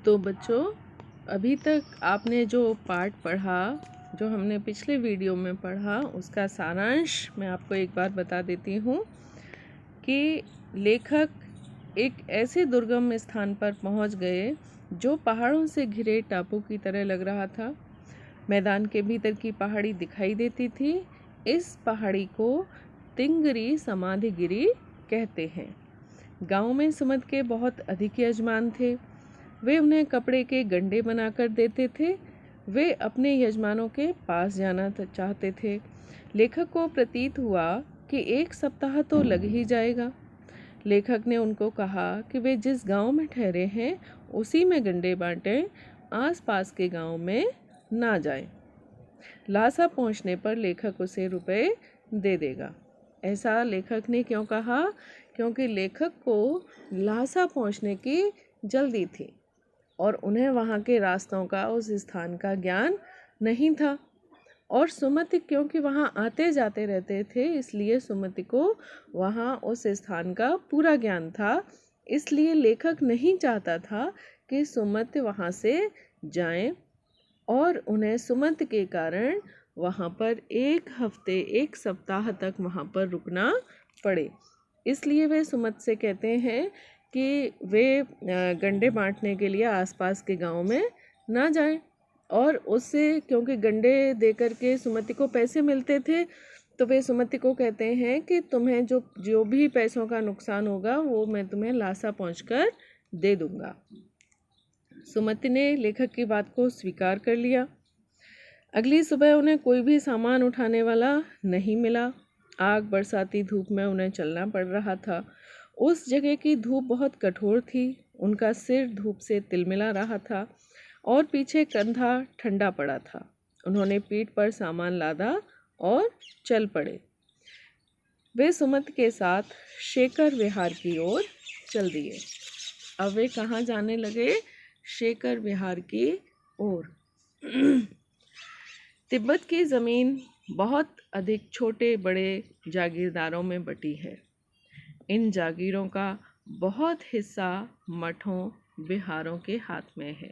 तो बच्चों, अभी तक आपने जो पाठ पढ़ा, जो हमने पिछले वीडियो में पढ़ा, उसका सारांश मैं आपको एक बार बता देती हूँ कि लेखक एक ऐसे दुर्गम स्थान पर पहुँच गए जो पहाड़ों से घिरे टापू की तरह लग रहा था। मैदान के भीतर की पहाड़ी दिखाई देती थी। इस पहाड़ी को तिंगरी समाधिगिरी कहते हैं। गांव में सुमत के बहुत अधिक यजमान थे। वे उन्हें कपड़े के गंडे बनाकर देते थे। वे अपने यजमानों के पास जाना चाहते थे। लेखक को प्रतीत हुआ कि 1 सप्ताह तो लग ही जाएगा। लेखक ने उनको कहा कि वे जिस गांव में ठहरे हैं उसी में गंडे बांटें, आसपास के गांव में ना जाएं। लासा पहुंचने पर लेखक उसे रुपए दे देगा। ऐसा लेखक ने क्यों कहा? क्योंकि लेखक को लासा पहुंचने की जल्दी थी और उन्हें वहाँ के रास्तों का, उस स्थान का ज्ञान नहीं था। और सुमति क्योंकि वहाँ आते जाते रहते थे, इसलिए सुमति को वहाँ उस स्थान का पूरा ज्ञान था। इसलिए लेखक नहीं चाहता था कि सुमति वहाँ से जाएं और उन्हें सुमति के कारण वहाँ पर 1 हफ्ते 1 सप्ताह तक वहाँ पर रुकना पड़े। इसलिए वे सुमति से कहते हैं कि वे गंडे बांटने के लिए आसपास के गांव में ना जाएं। और उससे, क्योंकि गंडे देकर के सुमति को पैसे मिलते थे, तो वे सुमति को कहते हैं कि तुम्हें जो भी पैसों का नुकसान होगा वो मैं तुम्हें लासा पहुंचकर दे दूंगा। सुमति ने लेखक की बात को स्वीकार कर लिया। अगली सुबह उन्हें कोई भी सामान उठाने वाला नहीं मिला। आग बरसाती धूप में उन्हें चलना पड़ रहा था। उस जगह की धूप बहुत कठोर थी। उनका सिर धूप से तिलमिला रहा था और पीछे कंधा ठंडा पड़ा था। उन्होंने पीठ पर सामान लादा और चल पड़े। वे सुमति के साथ शेखर विहार की ओर चल दिए। अब वे कहाँ जाने लगे? शेखर विहार की ओर। तिब्बत की ज़मीन बहुत अधिक छोटे बड़े जागीरदारों में बटी है। इन जागीरों का बहुत हिस्सा मठों, विहारों के हाथ में है।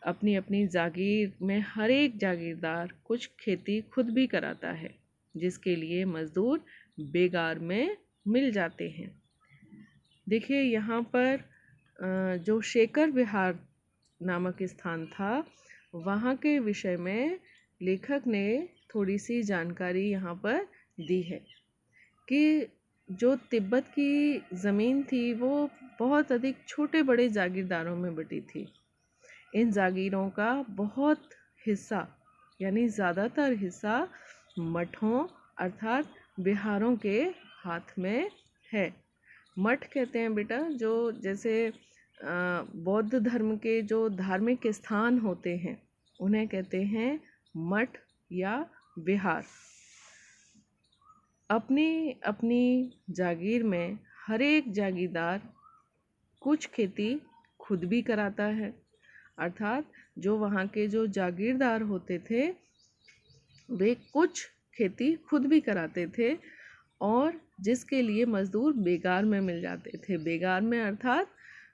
अपनी अपनी जागीर में हर एक जागीरदार कुछ खेती खुद भी कराता है, जिसके लिए मजदूर बेगार में मिल जाते हैं। देखिए, यहाँ पर जो शेखर विहार नामक स्थान था, वहाँ के विषय में लेखक ने थोड़ी सी जानकारी यहाँ पर दी है कि जो तिब्बत की ज़मीन थी वो बहुत अधिक छोटे बड़े जागीरदारों में बटी थी। इन जागीरों का बहुत हिस्सा, यानी ज़्यादातर हिस्सा मठों अर्थात विहारों के हाथ में है। मठ कहते हैं बेटा, जो जैसे बौद्ध धर्म के जो धार्मिक स्थान होते हैं उन्हें कहते हैं मठ या विहार। अपनी अपनी जागीर में हर एक जागीरदार कुछ खेती खुद भी कराता है। अर्थात जो वहाँ के जो जागीरदार होते थे वे कुछ खेती खुद भी कराते थे और जिसके लिए मजदूर बेगार में मिल जाते थे। बेगार में अर्थात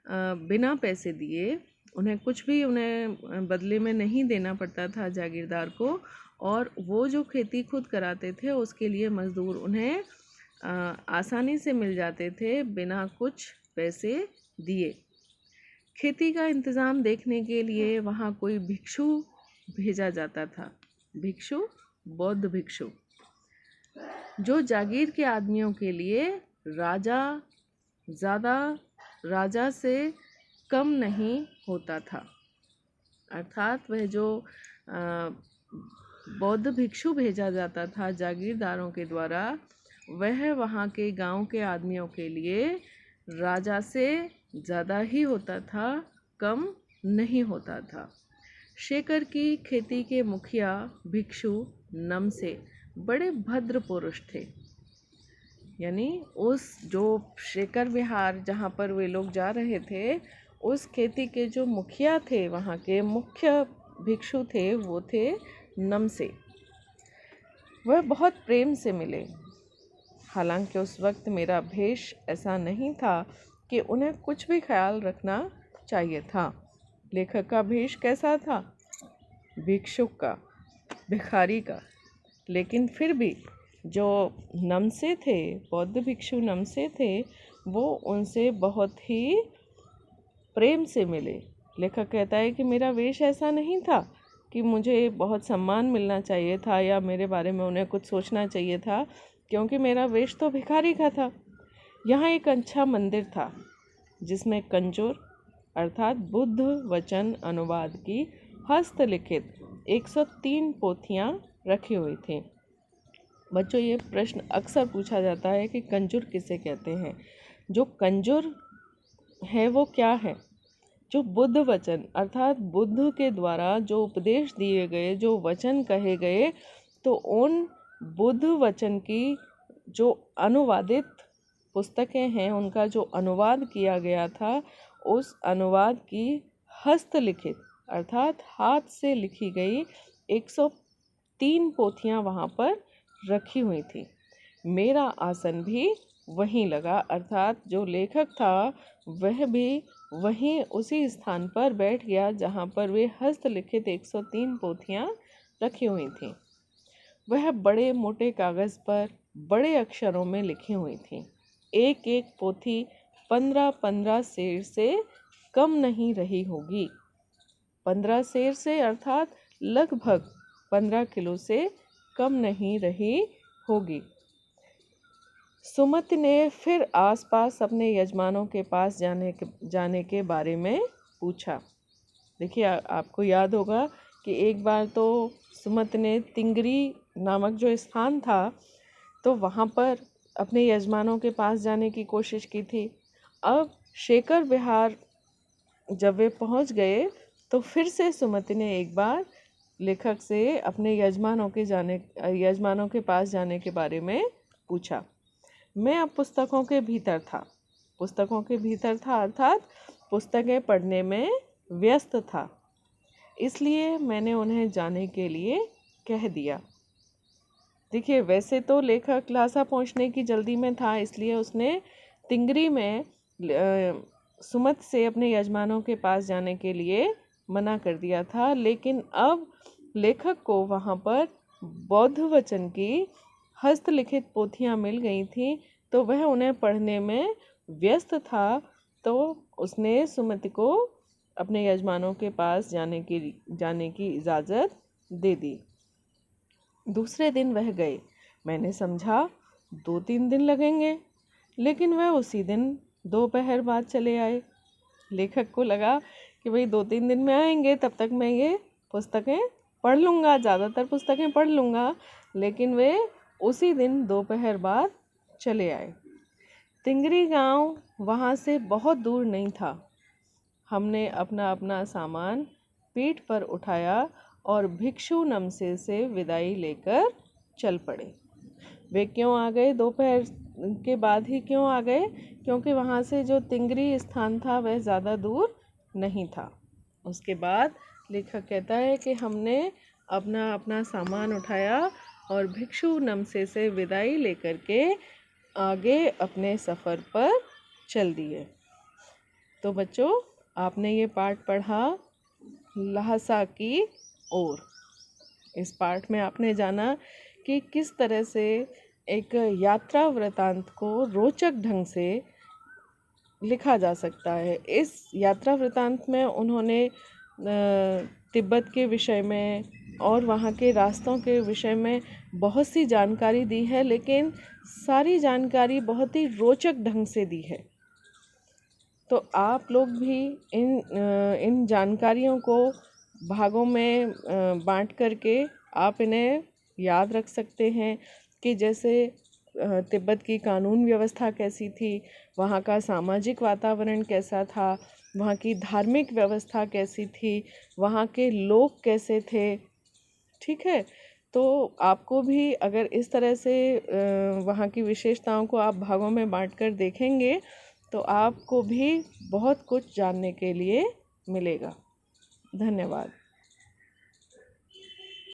बिना पैसे दिए, उन्हें कुछ भी उन्हें बदले में नहीं देना पड़ता था जागीरदार को, और वो जो खेती खुद कराते थे उसके लिए मजदूर उन्हें आसानी से मिल जाते थे बिना कुछ पैसे दिए। खेती का इंतज़ाम देखने के लिए वहाँ कोई भिक्षु भेजा जाता था। भिक्षु, बौद्ध भिक्षु, जो जागीर के आदमियों के लिए राजा से कम नहीं होता था। अर्थात वह जो बौद्ध भिक्षु भेजा जाता था जागीरदारों के द्वारा, वह वहाँ के गांव के आदमियों के लिए राजा से ज़्यादा ही होता था, कम नहीं होता था। शेखर की खेती के मुखिया भिक्षु नमसे बड़े भद्र पुरुष थे। यानी उस जो शेखर विहार जहाँ पर वे लोग जा रहे थे, उस खेती के जो मुखिया थे, वहाँ के मुख्य भिक्षु थे, वो थे नमसे। वह बहुत प्रेम से मिले। हालांकि उस वक्त मेरा भेष ऐसा नहीं था कि उन्हें कुछ भी ख्याल रखना चाहिए था। लेखक का वेश कैसा था? भिक्षुक का, भिखारी का। लेकिन फिर भी जो नमसे थे, बौद्ध भिक्षु नमसे थे, वो उनसे बहुत ही प्रेम से मिले। लेखक कहता है कि मेरा वेश ऐसा नहीं था कि मुझे बहुत सम्मान मिलना चाहिए था या मेरे बारे में उन्हें कुछ सोचना चाहिए था, क्योंकि मेरा वेश तो भिखारी का था। यहाँ एक अच्छा मंदिर था जिसमें कंजूर अर्थात बुद्ध वचन अनुवाद की हस्तलिखित 103 पोथियाँ रखी हुई थी। बच्चों, ये प्रश्न अक्सर पूछा जाता है कि कंजूर किसे कहते हैं। जो कंजूर है वो क्या है? जो बुद्ध वचन अर्थात बुद्ध के द्वारा जो उपदेश दिए गए, जो वचन कहे गए, तो उन बुद्ध वचन की जो अनुवादित पुस्तकें हैं, उनका जो अनुवाद किया गया था, उस अनुवाद की हस्तलिखित अर्थात हाथ से लिखी गई 103 पोथियाँ वहाँ पर रखी हुई थी। मेरा आसन भी वहीं लगा, अर्थात जो लेखक था वह भी वहीं उसी स्थान पर बैठ गया जहाँ पर वे हस्तलिखित 103 पोथियाँ रखी हुई थीं। वह बड़े मोटे कागज़ पर बड़े अक्षरों में लिखी हुई थी। एक एक पोथी 15-15 सेर से कम नहीं रही होगी। 15 सेर से अर्थात लगभग 15 किलो से कम नहीं रही होगी। सुमति ने फिर आसपास अपने यजमानों के पास जाने के बारे में पूछा। देखिए, आपको याद होगा कि एक बार तो सुमति ने तिंगरी नामक जो स्थान था, तो वहाँ पर अपने यजमानों के पास जाने की कोशिश की थी। अब शेखर विहार जब वे पहुँच गए तो फिर से सुमति ने एक बार लेखक से अपने यजमानों के पास जाने के बारे में पूछा। मैं अब पुस्तकों के भीतर था अर्थात पुस्तकें पढ़ने में व्यस्त था, इसलिए मैंने उन्हें जाने के लिए कह दिया। देखिए, वैसे तो लेखक ल्हासा पहुंचने की जल्दी में था, इसलिए उसने तिंगरी में सुमति से अपने यजमानों के पास जाने के लिए मना कर दिया था। लेकिन अब लेखक को वहाँ पर बौद्ध वचन की हस्तलिखित पोथियाँ मिल गई थीं, तो वह उन्हें पढ़ने में व्यस्त था। तो उसने सुमति को अपने यजमानों के पास जाने की इजाज़त दे दी। दूसरे दिन वह गए। मैंने समझा 2-3 दिन लगेंगे, लेकिन वह उसी दिन दोपहर बाद चले आए। लेखक को लगा कि भाई 2-3 दिन में आएंगे, तब तक मैं ये पुस्तकें पढ़ लूँगा, ज़्यादातर पुस्तकें पढ़ लूँगा। लेकिन वे उसी दिन दोपहर बाद चले आए। तिंगरी गांव वहाँ से बहुत दूर नहीं था। हमने अपना सामान पीठ पर उठाया और भिक्षु नमसे से विदाई लेकर चल पड़े। वे क्यों आ गए? दोपहर के बाद ही क्यों आ गए? क्योंकि वहाँ से जो तिंगरी स्थान था वह ज़्यादा दूर नहीं था। उसके बाद लेखक कहता है कि हमने अपना सामान उठाया और भिक्षु नमसे से विदाई लेकर के आगे अपने सफ़र पर चल दिए। तो बच्चों, आपने ये पाठ पढ़ा ल्हासा की ओर। इस पाठ में आपने जाना कि किस तरह से एक यात्रा वृतांत को रोचक ढंग से लिखा जा सकता है। इस यात्रा वृतांत में उन्होंने तिब्बत के विषय में और वहाँ के रास्तों के विषय में बहुत सी जानकारी दी है, लेकिन सारी जानकारी बहुत ही रोचक ढंग से दी है। तो आप लोग भी इन जानकारियों को भागों में बांट करके आप इन्हें याद रख सकते हैं कि जैसे तिब्बत की कानून व्यवस्था कैसी थी, वहाँ का सामाजिक वातावरण कैसा था, वहाँ की धार्मिक व्यवस्था कैसी थी, वहाँ के लोग कैसे थे। ठीक है, तो आपको भी अगर इस तरह से वहाँ की विशेषताओं को आप भागों में बांटकर देखेंगे तो आपको भी बहुत कुछ जानने के लिए मिलेगा। धन्यवाद।